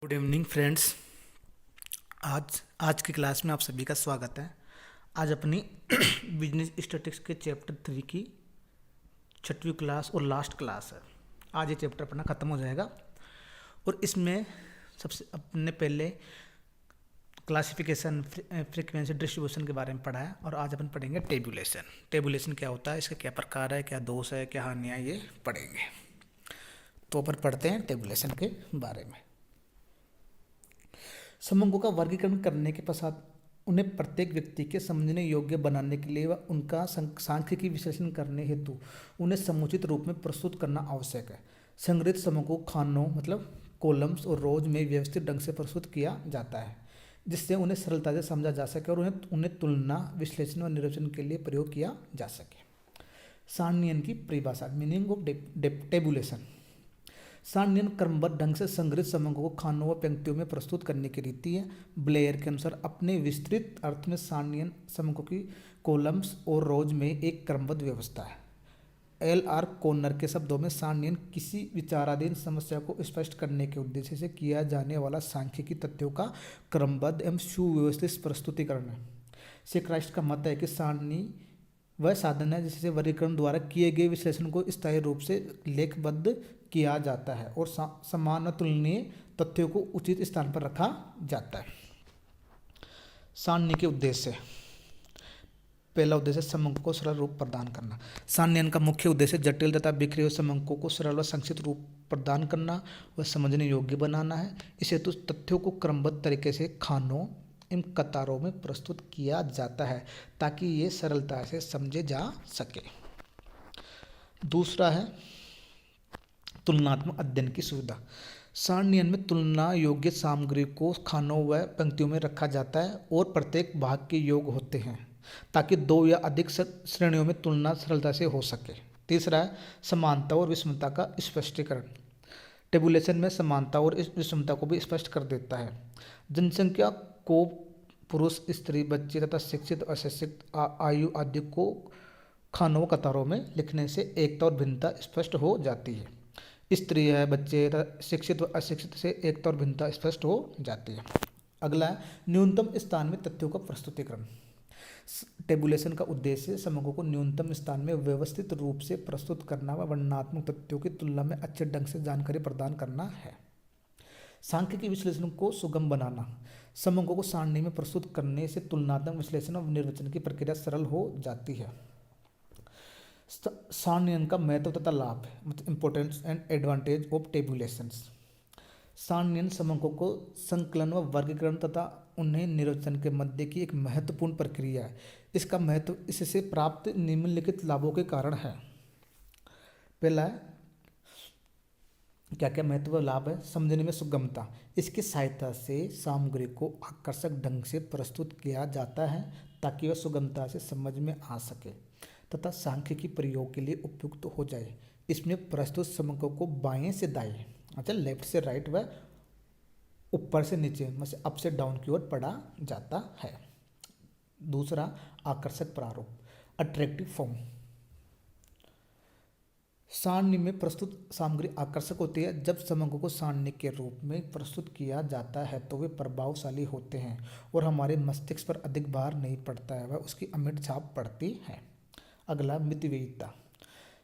Good evening friends. आज आज की क्लास में आप सभी का स्वागत है। आज अपनी बिजनेस स्टैटिस्टिक्स के चैप्टर 3 की छठवीं क्लास और लास्ट क्लास है। आज ये चैप्टर अपना ख़त्म हो जाएगा और इसमें सबसे अपने पहले क्लासिफिकेशन, फ्रीक्वेंसी डिस्ट्रीब्यूशन के बारे में पढ़ा है और आज अपन पढ़ेंगे टेबुलेशन। टेबुलेशन क्या होता है, इसके क्या प्रकार है, क्या दोष है, क्या हानियाँ, ये पढ़ेंगे। तो अपन पढ़ते हैं टेबुलेशन के बारे में। समूहों का वर्गीकरण करने के पश्चात उन्हें प्रत्येक व्यक्ति के समझने योग्य बनाने के लिए व उनका सांख्यिकी विश्लेषण करने हेतु उन्हें समुचित रूप में प्रस्तुत करना आवश्यक है। संग्रहित समूह को खानों मतलब कॉलम्स और रोज में व्यवस्थित ढंग से प्रस्तुत किया जाता है, जिससे उन्हें सरलता से समझा जा सके और उन्हें तुलना, विश्लेषण व निर्वचन के लिए प्रयोग किया जा सके। सारणी की परिभाषा, मीनिंग ऑफ टेबुलेशन। सारणी क्रमबद्ध ढंग से संग्रहित समूहों को खानों व पंक्तियों में प्रस्तुत करने की रीति है। ब्लेयर के अनुसार अपने विस्तृत अर्थ में सारणी समूहों की कॉलम्स और रोज में एक क्रमबद्ध व्यवस्था है। L.R. कॉर्नर के शब्दों में सारणी किसी विचाराधीन समस्या को स्पष्ट करने के उद्देश्य से किया जाने वाला सांख्यिकी तथ्यों का क्रमबद्ध एवं सुव्यवस्थित प्रस्तुतिकरण है। श्री क्राइस्ट का मत है कि सारणी वह साधन है जिससे वर्गीकरण द्वारा किए गए विश्लेषण को स्थायी रूप से लेखबद्ध किया जाता है और समान तुलनीय तथ्यों को उचित स्थान पर रखा जाता है। सारणी के उद्देश्य। पहला उद्देश्य समूह को सरल रूप प्रदान करना। सारणी का मुख्य उद्देश्य जटिल तथा बिखरे हुए समूहों को सरल व संक्षिप्त रूप प्रदान करना व समझने योग्य बनाना है। इस हेतु तथ्यों को क्रमबद्ध तरीके से खानों इन कतारों में प्रस्तुत किया जाता है ताकि ये सरलता से समझे जा सके। दूसरा है तुलनात्मक अध्ययन की सुविधा। सारणी में तुलना योग्य सामग्री को खानों व पंक्तियों में रखा जाता है और प्रत्येक भाग के योग होते हैं ताकि दो या अधिक श्रेणियों में तुलना सरलता से हो सके। तीसरा है समानता और विषमता का स्पष्टीकरण। टेबुलेशन में समानता और विषमता को भी स्पष्ट कर देता है। जनसंख्या को पुरुष, स्त्री, बच्चे तथा शिक्षित, अशिक्षित, आयु आदि को खानों कतारों में लिखने से एकता और भिन्नता स्पष्ट हो जाती है। स्त्री है, बच्चे तथा शिक्षित व अशिक्षित से एकता और भिन्नता स्पष्ट हो जाती है। अगला है न्यूनतम स्थान में तथ्यों का प्रस्तुतिकरण। टेबुलेशन का उद्देश्य समूहों को न्यूनतम स्थान में व्यवस्थित रूप से प्रस्तुत करना व वर्णनात्मक तथ्यों की तुलना में अच्छे ढंग से जानकारी प्रदान करना है। सांख्यिकी विश्लेषण को सुगम बनाना। समूहों को सारणी में प्रस्तुत करने से तुलनात्मक विश्लेषण और निर्वचन की प्रक्रिया सरल हो जाती है। सारणी का महत्व तथा लाभ, मतलब इंपॉर्टेंस एंड एडवांटेज ऑफ टेबुलेशंस। सारणी समूहों को संकलन व वर्गीकरण तथा उन्हें निर्वचन के मध्य की एक महत्वपूर्ण प्रक्रिया है। इसका महत्व इससे प्राप्त निम्नलिखित लाभों के कारण है। पहला है क्या क्या महत्व लाभ है। समझने में सुगमता। इसकी सहायता से सामग्री को आकर्षक ढंग से प्रस्तुत किया जाता है ताकि वह सुगमता से समझ में आ सके तथा सांख्यिकी प्रयोग के लिए उपयुक्त हो जाए। इसमें प्रस्तुत समूहों को बाएं से दाएं, मतलब लेफ्ट से राइट व ऊपर से नीचे, मतलब अप से डाउन की ओर पढ़ा जाता है। दूसरा आकर्षक प्रारूप, अट्रैक्टिव फॉर्म। सारणी में प्रस्तुत सामग्री आकर्षक होती है। जब समूहों को सारणी के रूप में प्रस्तुत किया जाता है तो वे प्रभावशाली होते हैं और हमारे मस्तिष्क पर अधिक भार नहीं पड़ता है, वह उसकी अमिट छाप पड़ती है। अगला मितव्ययिता।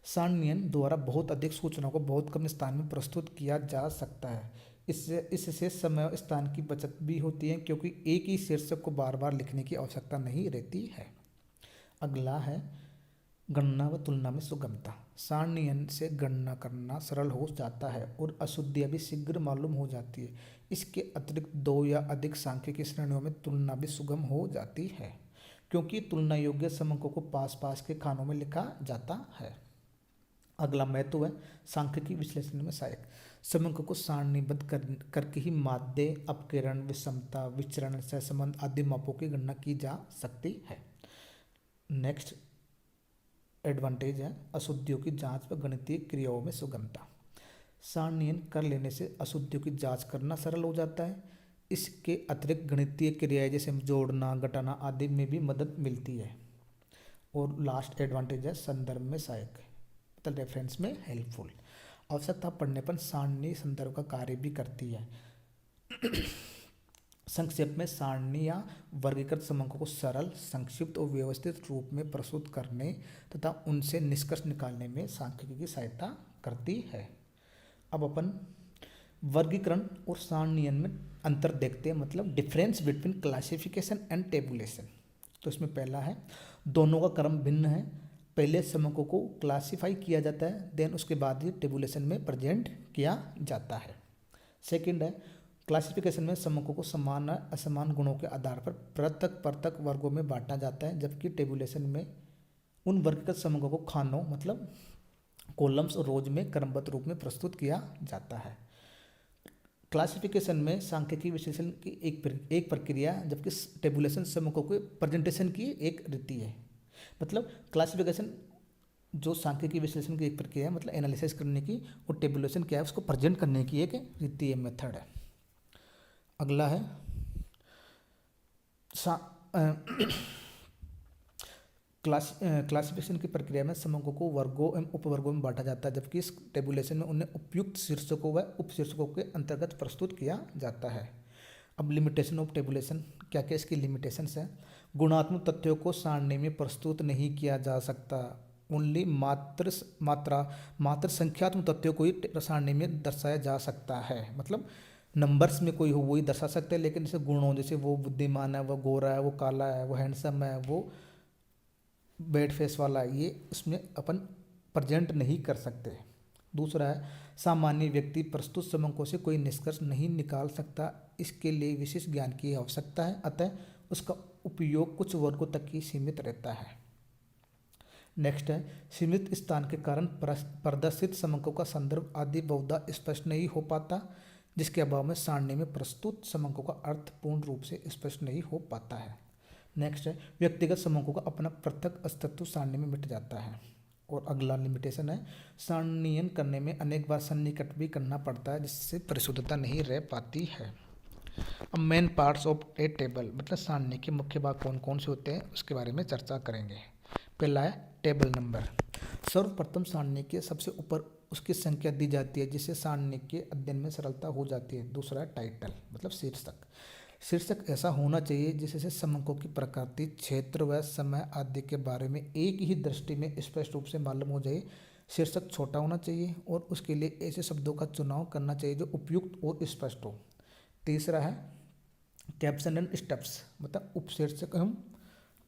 सारणी द्वारा बहुत अधिक सूचनाओं को बहुत कम स्थान में प्रस्तुत किया जा सकता है। इससे समय और स्थान की बचत भी होती है क्योंकि एक ही शीर्षक को बार बार लिखने की आवश्यकता नहीं रहती है। अगला है गणना व तुलना में सुगमता। सारणी से गणना करना सरल हो जाता है और अशुद्धियाँ भी शीघ्र मालूम हो जाती है। इसके अतिरिक्त दो या अधिक सांख्यिकी श्रेणियों में तुलना भी सुगम हो जाती है क्योंकि तुलना योग्य समूहों को पास पास के खानों में लिखा जाता है। अगला महत्व है सांख्यिकी विश्लेषण में सहायक। समूहों को सारणीबद्ध करके ही माध्य, अपकिरण, विषमता, विचरण, सहसंबंध आदि मापों की गणना की जा सकती है। नेक्स्ट एडवांटेज है अशुद्धियों की जांच व गणितीय क्रियाओं में सुगमता। सारणी कर लेने से अशुद्धियों की जांच करना सरल हो जाता है। इसके अतिरिक्त गणितीय क्रियाएं जैसे जोड़ना, घटाना आदि में भी मदद मिलती है। और लास्ट एडवांटेज है संदर्भ में सहायक, मतलब रेफरेंस में हेल्पफुल। आवश्यकता पड़ने पर सारणी संदर्भ का कार्य भी करती है। संक्षेप में सारणी या वर्गीकृत समूहों को सरल, संक्षिप्त और व्यवस्थित रूप में प्रस्तुत करने तथा उनसे निष्कर्ष निकालने में सांख्यिकी की सहायता करती है। अब अपन वर्गीकरण और सारणीयन में अंतर देखते हैं, मतलब difference between classification and tabulation. तो इसमें पहला है, दोनों का क्रम भिन्न है। पहले समूहों को क्लासिफाई किया जाता है, देन उसके बाद ही टेबुलेशन में प्रेजेंट किया जाता है। सेकंड है, क्लासिफिकेशन में समूहों को समान और असमान गुणों के आधार पर पृथक पृथक वर्गों में बांटा जाता है, जबकि टेबुलेशन में उन वर्गीकृत समूहों को खानों मतलब कॉलम्स और रोज में क्रमबद्ध रूप में प्रस्तुत किया जाता है। क्लासिफिकेशन में सांख्यिकी विश्लेषण की एक प्रक्रिया, जबकि टेबुलेशन समूहों के प्रेजेंटेशन की एक रीति है। मतलब क्लासिफिकेशन जो सांख्यिकी विश्लेषण की एक प्रक्रिया है, मतलब एनालिसिस करने की, और टेबुलेशन क्या है, उसको प्रेजेंट करने की एक रीति है, मेथड है। अगला है क्लासिफिकेशन की प्रक्रिया में समूहों को वर्गों एवं उपवर्गों में बांटा जाता है, जबकि इस टेबुलेशन में उन्हें उपयुक्त शीर्षकों व उपशीर्षकों के अंतर्गत प्रस्तुत किया जाता है। अब लिमिटेशन ऑफ टेबुलेशन, क्या क्या इसकी लिमिटेशंस हैं। गुणात्मक तथ्यों को सारणी में प्रस्तुत नहीं किया जा सकता। ओनली मात्र संख्यात्मक तथ्यों को ही सारणी में दर्शाया जा सकता है। मतलब नंबर्स में कोई हो वही दर्शा सकते हैं, लेकिन जैसे गुणों, जैसे वो बुद्धिमान है, वो गोरा है, वो काला है, वो हैंडसम है, वो बेड फेस वाला, ये उसमें अपन प्रेजेंट नहीं कर सकते। दूसरा है, सामान्य व्यक्ति प्रस्तुत समूहों से कोई निष्कर्ष नहीं निकाल सकता, इसके लिए विशेष ज्ञान की आवश्यकता है, अतः उसका उपयोग कुछ वर्गों तक ही सीमित रहता है। नेक्स्ट है, सीमित स्थान के कारण प्रदर्शित समूहों का संदर्भ आदि बहुधा स्पष्ट नहीं हो पाता, जिसके अभाव में सारणी में प्रस्तुत समूहों का अर्थ पूर्ण रूप से स्पष्ट नहीं हो पाता है। नेक्स्ट है, व्यक्तिगत समूहों का अपना पृथक अस्तित्व सारणी में मिट जाता है। और अगला लिमिटेशन है, सारणीयन करने में अनेक बार सन्निकट भी करना पड़ता है, जिससे परिशुद्धता नहीं रह पाती है। अब main parts of A table, मतलब सारणी के मुख्य भाग कौन कौन से होते हैं, उसके बारे में चर्चा करेंगे। पहला है टेबल नंबर। सर्वप्रथम सारणी के सबसे ऊपर उसकी संख्या दी जाती है, जिससे सारणी के अध्ययन में सरलता हो जाती है। दूसरा है टाइटल, मतलब शीर्षक। शीर्षक ऐसा होना चाहिए जिससे समूहों की प्रकृति, क्षेत्र व समय आदि के बारे में एक ही दृष्टि में स्पष्ट रूप से मालूम हो जाए। शीर्षक छोटा होना चाहिए और उसके लिए ऐसे शब्दों का चुनाव करना चाहिए जो उपयुक्त और स्पष्ट हो। तीसरा है कैप्शन एंड स्टेप्स, मतलब उपशीर्षक एवं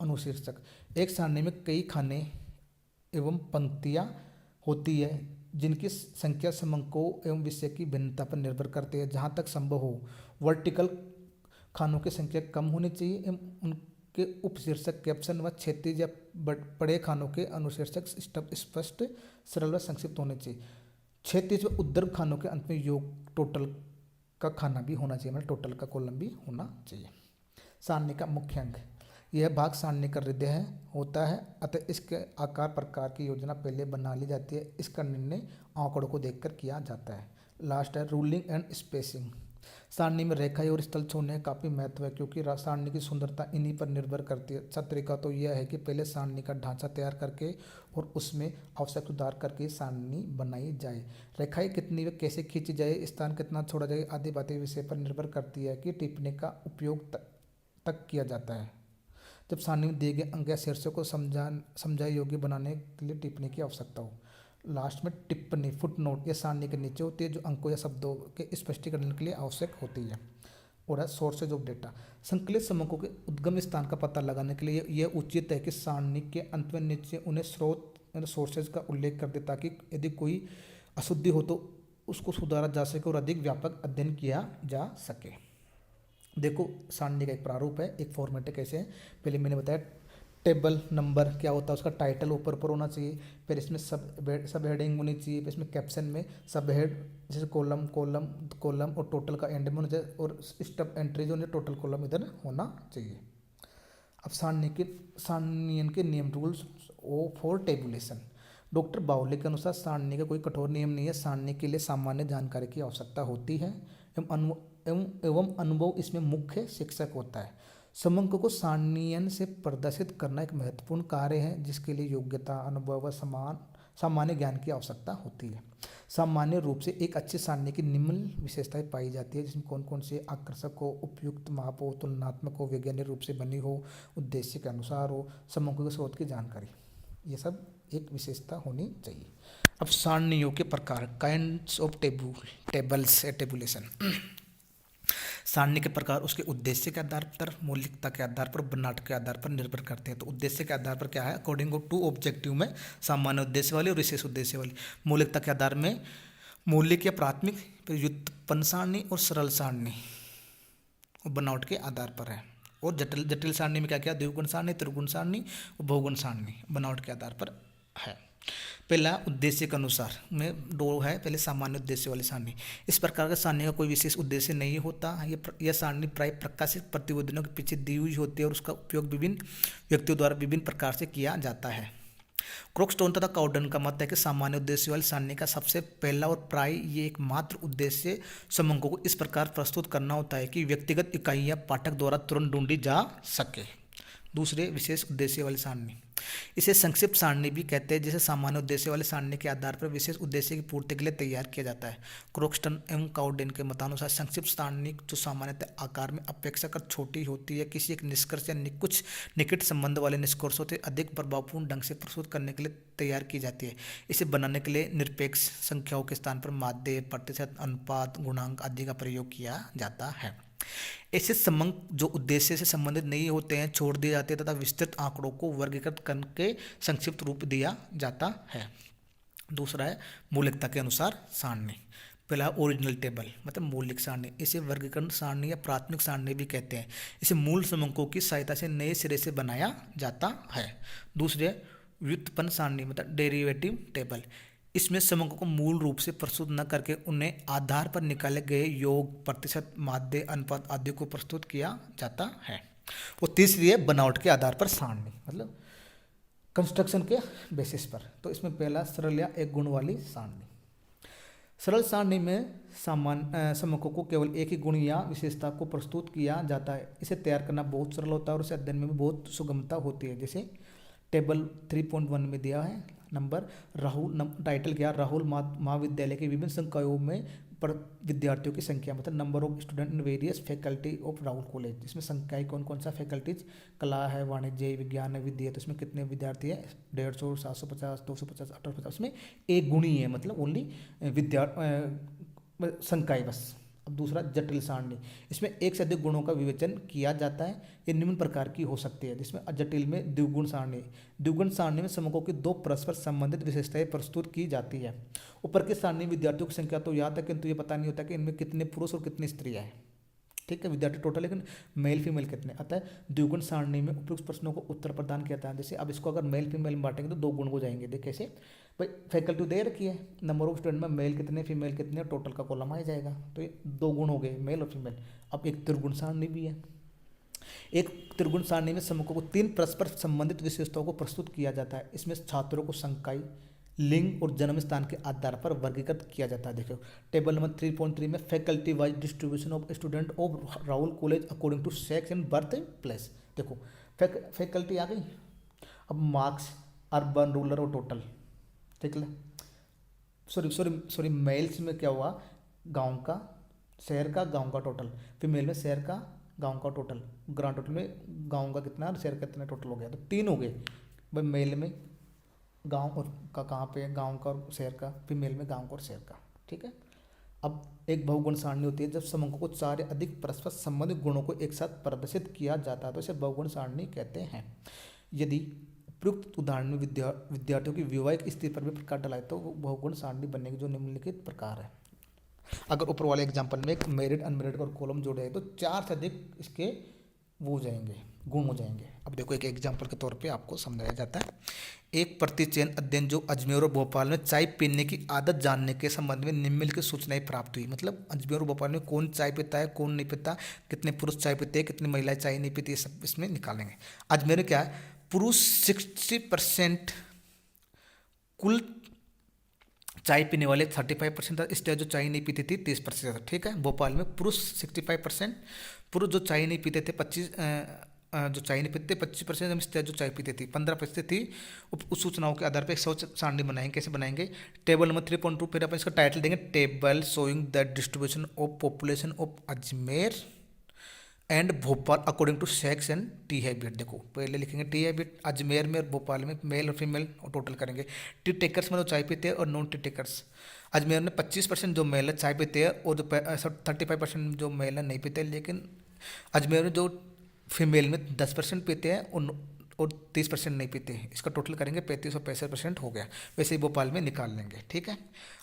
अनुशीर्षक। एक सारणी में कई खाने एवं पंक्तियाँ होती है, जिनकी संख्या समूहों एवं विषय की भिन्नता पर निर्भर करती है। जहाँ तक संभव हो, वर्टिकल खानों की संख्या कम होनी चाहिए एवं उनके उपशीर्षक, कैप्शन व क्षैतिज या बड़े खानों के अनुशीर्षक स्पष्ट, सरल व संक्षिप्त होने चाहिए। क्षैतिज व ऊर्ध्व खानों के अंत में योग टोटल का खाना भी होना चाहिए, मतलब टोटल का कॉलम भी होना चाहिए। सारणी का मुख्य अंग, यह भाग सारणी का हृदय होता है, अतः इसके आकार प्रकार की योजना पहले बना ली जाती है। इसका निर्णय आंकड़ों को देखकर किया जाता है। लास्ट है रूलिंग एंड स्पेसिंग। सारणी में रेखाएं और स्थल छोड़ने का काफ़ी महत्व है, क्योंकि सारणी की सुंदरता इन्हीं पर निर्भर करती है। अच्छा तरीका तो यह है कि पहले सारणी का ढांचा तैयार करके और उसमें आवश्यक सुधार करके सारणी बनाई जाए। रेखाएं कितनी व कैसे खींची जाए, स्थान कितना छोड़ा जाए आदि बातें विषय पर निर्भर करती है कि टिप्पणी का उपयोग तक किया जाता है। जब सारणी में दिए गए अंक या शीर्षक को समझाए योग्य बनाने के लिए टिप्पणी की आवश्यकता हो। लास्ट में टिप्पणी फुट नोट या सारणी के नीचे होती है, जो अंकों या शब्दों के स्पष्टीकरण के लिए आवश्यक होती है। और है सोर्सेज ऑफ डेटा। संकलित समूहों के उद्गम स्थान का पता लगाने के लिए यह उचित है कि सारणी के अंत में नीचे उन्हें स्रोत सोर्सेज का उल्लेख कर दे, ताकि यदि कोई अशुद्धि हो तो उसको सुधारा जा सके और अधिक व्यापक अध्ययन किया जा सके। देखो, सारणी का एक प्रारूप है, एक फॉर्मेट है। कैसे है, पहले मैंने बताया टेबल नंबर क्या होता है, उसका टाइटल ऊपर ऊपर होना चाहिए, फिर इसमें सब हेडिंग होनी चाहिए, फिर इसमें कैप्शन में सब हेड जैसे कॉलम कॉलम कॉलम और टोटल का एंड में होना चाहिए, और स्टेप एंट्री जो है टोटल कॉलम इधर होना चाहिए। अब सारणीयन के नियम रूल्स फॉर टेबुलेशन। डॉक्टर बाउले के अनुसार सारणी का कोई कठोर नियम नहीं है। सारणी के लिए सामान्य जानकारी की आवश्यकता होती है एवं अनुभव इसमें मुख्य शिक्षक होता है। समूहों को सारणीयन से प्रदर्शित करना एक महत्वपूर्ण कार्य है, जिसके लिए योग्यता, अनुभव व सामान्य ज्ञान की आवश्यकता होती है। सामान्य रूप से एक अच्छी सारणी की निम्न विशेषताएं पाई जाती है, जिसमें कौन कौन से आकर्षक हो, उपयुक्त माप हो, तुलनात्मक हो, वैज्ञानिक रूप से बनी हो, उद्देश्य के अनुसार हो, समूह के स्रोत की जानकारी, ये सब एक विशेषता होनी चाहिए। अब सारणियों के प्रकार, काइंड्स ऑफ टेबल्स टेबुलेशन। सारणी के प्रकार उसके उद्देश्य के आधार पर, मौलिकता के आधार पर, बनावट के आधार पर निर्भर करते हैं। तो उद्देश्य के आधार पर क्या है, अकॉर्डिंग टू ऑब्जेक्टिव में सामान्य उद्देश्य वाली और विशेष उद्देश्य वाली। मौलिकता के आधार में मौलिक या प्राथमिक, फिर व्युत्पन्न सारणी और सरल सारणी, और बनावट के आधार पर है। और जटिल जटिल सारणी में क्या क्या, द्विगुण सारणी, त्रिगुण सारणी और बहुगुण सारणी, बनावट के आधार पर है। पहला उद्देश्य के अनुसार में दो है, पहले सामान्य उद्देश्य वाली सारणी। इस प्रकार का सारणी का कोई विशेष उद्देश्य नहीं होता। यह सारणी प्राय प्रकाशित प्रतिवेदनों के पीछे दी हुई होती है और उसका उपयोग विभिन्न व्यक्तियों द्वारा विभिन्न प्रकार से किया जाता है। क्रॉक्सटोन तथा काउडन का मत है कि सामान्य उद्देश्य वाली सारणी का सबसे पहला और प्राय ये एकमात्र उद्देश्य समूहों को इस प्रकार प्रस्तुत करना होता है कि व्यक्तिगत इकाइयां पाठक द्वारा तुरंत ढूंढी जा सके। दूसरे विशेष उद्देश्य वाली सारणी, इसे संक्षिप्त सारणी भी कहते हैं, जिसे सामान्य उद्देश्य वाली सारणी के आधार पर विशेष उद्देश्य की पूर्ति के लिए तैयार किया जाता है। क्रॉक्सटन एवं काउडेन के मतानुसार संक्षिप्त सारणी जो सामान्यतः आकार में अपेक्षाकृत छोटी होती है, किसी एक निष्कर्ष या कुछ निकट संबंध वाले निष्कर्षों से अधिक प्रभावपूर्ण ढंग से प्रस्तुत करने के लिए तैयार की जाती है। इसे बनाने के लिए निरपेक्ष संख्याओं के स्थान पर माध्य, प्रतिशत, अनुपात, गुणांक आदि का प्रयोग किया जाता है। ऐसे समंक जो उद्देश्य से संबंधित नहीं होते हैं छोड़ दिए जाते हैं तथा विस्तृत आंकड़ों को वर्गीकृत करके संक्षिप्त रूप दिया जाता है। दूसरा है मौलिकता के अनुसार सारणी। पहला ओरिजिनल टेबल मतलब मौलिक सारणी, इसे वर्गीकरण सारणी या प्राथमिक सारणी भी कहते हैं। इसे मूल समंकों की सहायता से नए सिरे से बनाया जाता है। दूसरे व्युत्पन्न सारणी मतलब डेरिवेटिव टेबल, इसमें समंकों को मूल रूप से प्रस्तुत न करके उन्हें आधार पर निकाले गए योग, प्रतिशत, माध्य, अनुपात आदि को प्रस्तुत किया जाता है। और तीसरी है बनावट के आधार पर सारणी मतलब कंस्ट्रक्शन के बेसिस पर। तो इसमें पहला सरल या एक गुण वाली सारणी। सरल सारणी में सामान्य समंकों को केवल एक ही गुण या विशेषता को प्रस्तुत किया जाता है। इसे तैयार करना बहुत सरल होता है और इसे अध्ययन में भी बहुत सुगमता होती है। जैसे टेबल 3.1 में दिया है नंबर, राहुल टाइटल क्या, राहुल महाविद्यालय के विभिन्न संकायों में पर विद्यार्थियों की संख्या मतलब number of student in various faculty of Rahul college. इसमें संख्याएं कौन कौन सा फैकल्टीज, कला है, वाणिज्य, विज्ञान है, विद्या है, तो इसमें कितने विद्यार्थी है, 150, 750, 250, 850, उसमें एक गुणी है मतलब ओनली संख्याएं बस। अब दूसरा जटिल सारणी, इसमें एक से अधिक गुणों का विवेचन किया जाता है। ये निम्न प्रकार की हो सकती है, जिसमें जटिल में द्विगुण सारणी। द्विगुण सारणी में समूहों की दो परस्पर संबंधित विशेषताएं प्रस्तुत की जाती है। ऊपर की सारणी विद्यार्थियों की संख्या तो याद है, किंतु ये पता नहीं होता कि इनमें कितने पुरुष और कितनी स्त्रियां हैं। ठीक है, विद्यार्थी टोटल, लेकिन मेल फीमेल कितने। अतः द्विगुण सारणी में उपयुक्त प्रश्नों को उत्तर प्रदान किया जाता है। जैसे अब इसको अगर मेल फीमेल में बांटेंगे तो 2 गुण हो जाएंगे। देख कैसे, भाई फैकल्टी दे रखी है, नंबर ऑफ स्टूडेंट में मेल कितने फीमेल कितने, टोटल का कॉलम आ जाएगा। तो ये 2 गुण हो गए मेल और फीमेल। अब एक त्रिगुण सारणी भी है। एक त्रिगुण सारणी में समूहों को 3 परस्पर संबंधित विशेषताओं को प्रस्तुत किया जाता है। इसमें छात्रों को संकाय, लिंग और जन्म स्थान के आधार पर वर्गीकृत किया जाता है। देखो टेबल नंबर 3.3 में faculty wise distribution of student of Rahul college according to sex and birth place. देखो फैकल्टी आ गई। अब मार्क्स अर्बन, रूरल और टोटल, ठीक है। सॉरी मेल्स में क्या हुआ, गांव का, शहर का, गांव का टोटल। फीमेल में शहर का, गांव का टोटल। ग्रांड टोटल में गांव का कितना और शहर का कितना टोटल हो गया, तो 3 हो गए। भाई मेल में गांव और का कहाँ पे, गांव का और शहर का। फीमेल में गांव का और शहर का, ठीक है। अब एक बहुगुण सारणी होती है जब समूहों को 4 या अधिक परस्पर संबंधित गुणों को एक साथ प्रदर्शित किया जाता है, तो इसे बहुगुण सारणी कहते हैं। यदि उपयुक्त उदाहरण में विद्यार्थियों की वैवाहिक स्थिति पर भी प्रकाश डाला है तो वो बहुगुण सारणी बनने के जो निम्नलिखित प्रकार है। अगर ऊपर वाले एग्जाम्पल में एक मैरिड अनमैरिड और कॉलम जोड़े तो 4 से अधिक इसके वो हो जाएंगे, गुण हो जाएंगे। अब देखो एक एग्जाम्पल के तौर पे आपको समझाया जाता है। एक प्रतिचयन अध्ययन जो अजमेर और भोपाल में चाय पीने की आदत जानने के संबंध में निम्नलिखित सूचनाएं प्राप्त हुई। मतलब अजमेर और भोपाल में कौन चाय पीता है, कौन नहीं पीता, कितने पुरुष चाय पीते हैं, कितनी महिलाएं चाय नहीं पीती, ये सब इसमें निकालेंगे। अजमेर में क्या है, पुरुष 60% कुल चाय पीने वाले 35% था, स्त्रियाँ जो चाय नहीं पीती थी 30% था। ठीक है, भोपाल में पुरुष 65%, पुरुष जो चाय नहीं पीते थे जो चाय नहीं पीते, 25% मिस्टर जो चाय पीते थी, 15% थी। उस सूचनाओं के आधार पर एक सोच सारणी बनाएंगे। कैसे बनाएंगे? टेबल नंबर 3.2, फिर अपन इसका टाइटल देंगे table showing the distribution of population of Ajmer and Bhopal according to sex and tea habit. देखो पहले लिखेंगे टी हैबिट, अजमेर में और भोपाल में मेल और फीमेल और टोटल करेंगे। टी टेकर्स में जो चाय पीते हैं और नॉन टी टेकर्स। अजमेर में 25% जो मेल है चाय पीते हैं और जो 35% जो मेल है नहीं पीते, लेकिन अजमेर में जो फीमेल में 10% पीते हैं और 30% नहीं पीते हैं। इसका टोटल करेंगे 35 और 65% हो गया। वैसे ही भोपाल में निकाल लेंगे। ठीक है,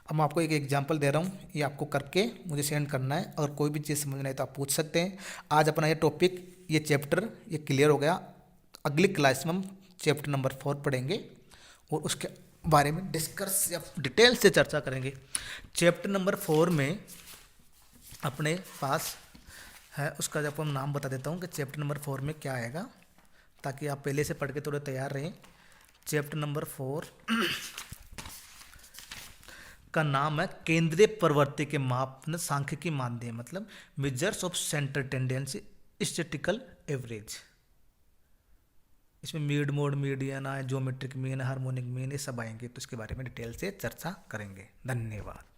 अब मैं आपको एक एग्जांपल दे रहा हूँ, ये आपको करके मुझे सेंड करना है। अगर कोई भी चीज़ समझ नहीं तो आप पूछ सकते हैं। आज अपना ये टॉपिक, ये चैप्टर ये क्लियर हो गया। अगली क्लास में हम चैप्टर नंबर 4 पढ़ेंगे और उसके बारे में डिस्कस या डिटेल से चर्चा करेंगे। चैप्टर नंबर 4 में अपने पास है, उसका जब हम नाम बता देता हूँ कि चैप्टर नंबर 4 में क्या आएगा, ताकि आप पहले से पढ़ के थोड़े तैयार रहें। चैप्टर नंबर 4 का नाम है केंद्रीय प्रवृत्ति के मापन सांख्यिकी मानदंड, मतलब measures of centre tendency statistical average. इसमें मिड मोड, मीडियन है, ज्योमेट्रिक मीन, हार्मोनिक मीन, ये सब आएंगे, तो इसके बारे में डिटेल से चर्चा करेंगे। धन्यवाद।